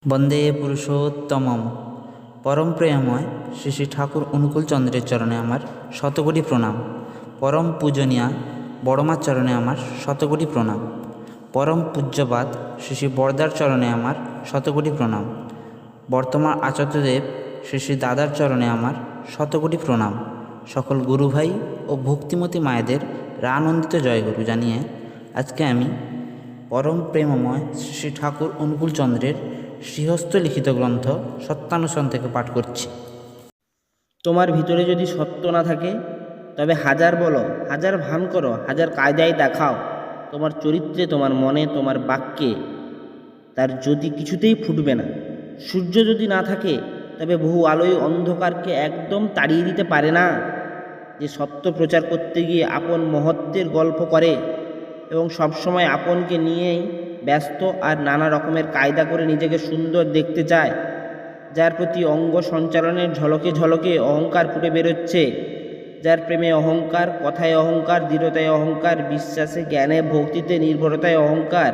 বন্দে পুরুষোত্তমম। পরম প্রেমময় শ্রী শ্রী ঠাকুর অনুকূল চন্দ্রের চরণে আমার শতকোটি প্রণাম। পরম পূজনীয়া বড়মার চরণে আমার শতকোটি প্রণাম। পরম পূজ্যপাদ শ্রী শ্রী বরদার চরণে আমার শতকোটি প্রণাম। বর্তমান আচার্যদেব শ্রী শ্রী দাদার চরণে আমার শতকোটি প্রণাম। সকল গুরুভাই ও ভক্তিমতী মায়েদের রানন্দিত জয়গুরু জানিয়ে আজকে আমি পরম প্রেমময় শ্রী শ্রী ঠাকুর অনুকূল চন্দ্রের শ্রীহস্ত লিখিত গ্রন্থ সত্যানুসরণ থেকে পাঠ করছি। তোমার ভিতরে যদি সত্য না থাকে তবে হাজার বলো, হাজার ভান করো, হাজার কায়দায় দেখাও, তোমার চরিত্রে, তোমার মনে, তোমার বাক্যে তার জ্যোতি কিছুতেই ফুটবে না। সূর্য যদি না থাকে তবে বহু আলোয় অন্ধকারকে একদম তাড়িয়ে দিতে পারে না। যে সত্য প্রচার করতে গিয়ে আপন মহত্বের গল্প করে এবং সবসময় আপনকে নিয়েই ব্যস্ত আর নানা রকমের কায়দা করে নিজেকে সুন্দর দেখতে চায়, যার প্রতি অঙ্গ সঞ্চালনের ঝলকে ঝলকে অহংকার ফুটে বেরোচ্ছে, যার প্রেমে অহংকার, কথায় অহংকার, দৃঢ়তায় অহংকার, বিশ্বাসে, জ্ঞানে, ভক্তিতে, নির্ভরতায় অহংকার,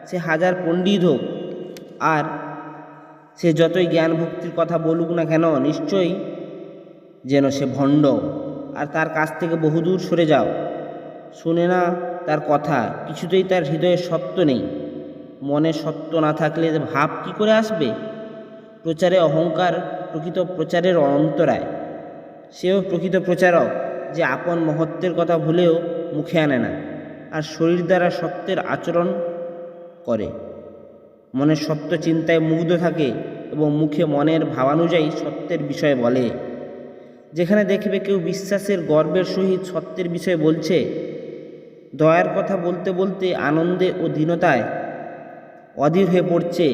সে হাজার পণ্ডিত হোক আর সে যতই জ্ঞান ভক্তির কথা বলুক না কেন, নিশ্চয়ই যেন সে ভণ্ড। আর তার কাছ থেকে বহুদূর সরে যাও, শুনে না তার কথা, কিছুতেই তার হৃদয়ে সত্য নেই। মনে সত্য না থাকলে ভাব কি করে আসবে? প্রচারে অহংকার প্রকৃত প্রচারের অন্তরায়। সেও প্রকৃত প্রচারক যে আপন মহত্বের কথা ভুলেও মুখে আনে না, আর শরীর দ্বারা সত্যের আচরণ করে। মনের সত্য চিন্তায় মুগ্ধ থাকে এবং মুখে মনের ভাবানুযায়ী সত্যের বিষয় বলে। যেখানে দেখবে কেউ বিশ্বাসের গর্বের সহিত সত্যের বিষয় বলছে, দয়ার কথা বলতে বলতে আনন্দে ও দীনতায় অধীর হয়ে পড়ছে,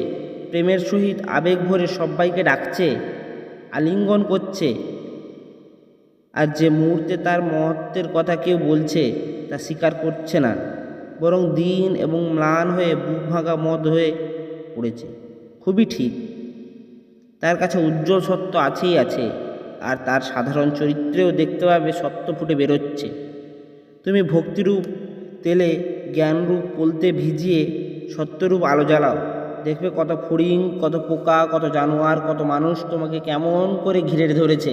প্রেমের সহিত আবেগ ভরে সবাইকে ডাকছে, আলিঙ্গন করছে, আর যে মুহূর্তে তার মহত্বের কথা কেউ বলছে তা স্বীকার করছে না, বরং দীন এবং ম্লান হয়ে বুক ভাঙা মদ হয়ে পড়েছে, খুবই ঠিক। তার কাছে উজ্জ্বল সত্য আছেই আছে, আর তার সাধারণ চরিত্রেও দেখতে পাবে সত্য ফুটে বেরোচ্ছে। তুমি ভক্তিরূপ তেলে জ্ঞানরূপ পোলতে ভিজিয়ে সত্যরূপ আলো জ্বালাও, দেখবে কত ফড়িং, কত পোকা, কত জানোয়ার, কত মানুষ তোমাকে কেমন করে ঘিরে ধরেছে।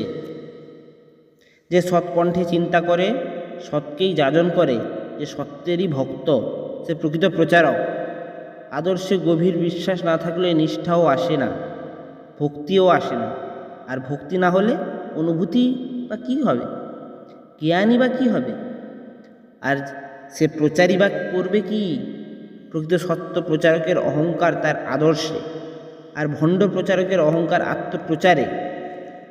যে সৎকণ্ঠে চিন্তা করে, সৎকেই যাজন করে, যে সত্যেরই ভক্ত, সে প্রকৃত প্রচারক। আদর্শে গভীর বিশ্বাস না থাকলে নিষ্ঠাও আসে না, ভক্তিও আসে না। আর ভক্তি না হলে অনুভূতি বা কী হবে? জ্ঞানী বা কী হবে? আর সে প্রচারই বা করবে কি? প্রকৃত সত্য প্রচারকের অহংকার তার আদর্শে, আর ভণ্ড প্রচারকের অহংকার আত্মপ্রচারে।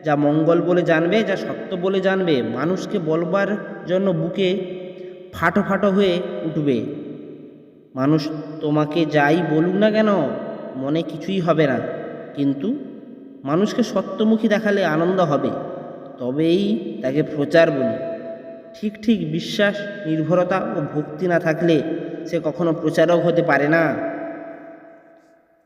যা মঙ্গল বলে জানবে, যা সত্য বলে জানবে, মানুষকে বলবার জন্য বুকে ফাটো ফাটো হয়ে উঠবে। মানুষ তোমাকে যাই বলুক না কেন, মনে কিছুই হবে না, কিন্তু মানুষকে সত্যমুখী দেখালে আনন্দ হবে, তবেই তাকে প্রচার বলি। ঠিক ঠিক বিশ্বাস, নির্ভরতা ও ভক্তি না থাকলে সে কখনো প্রচারক হতে পারে না।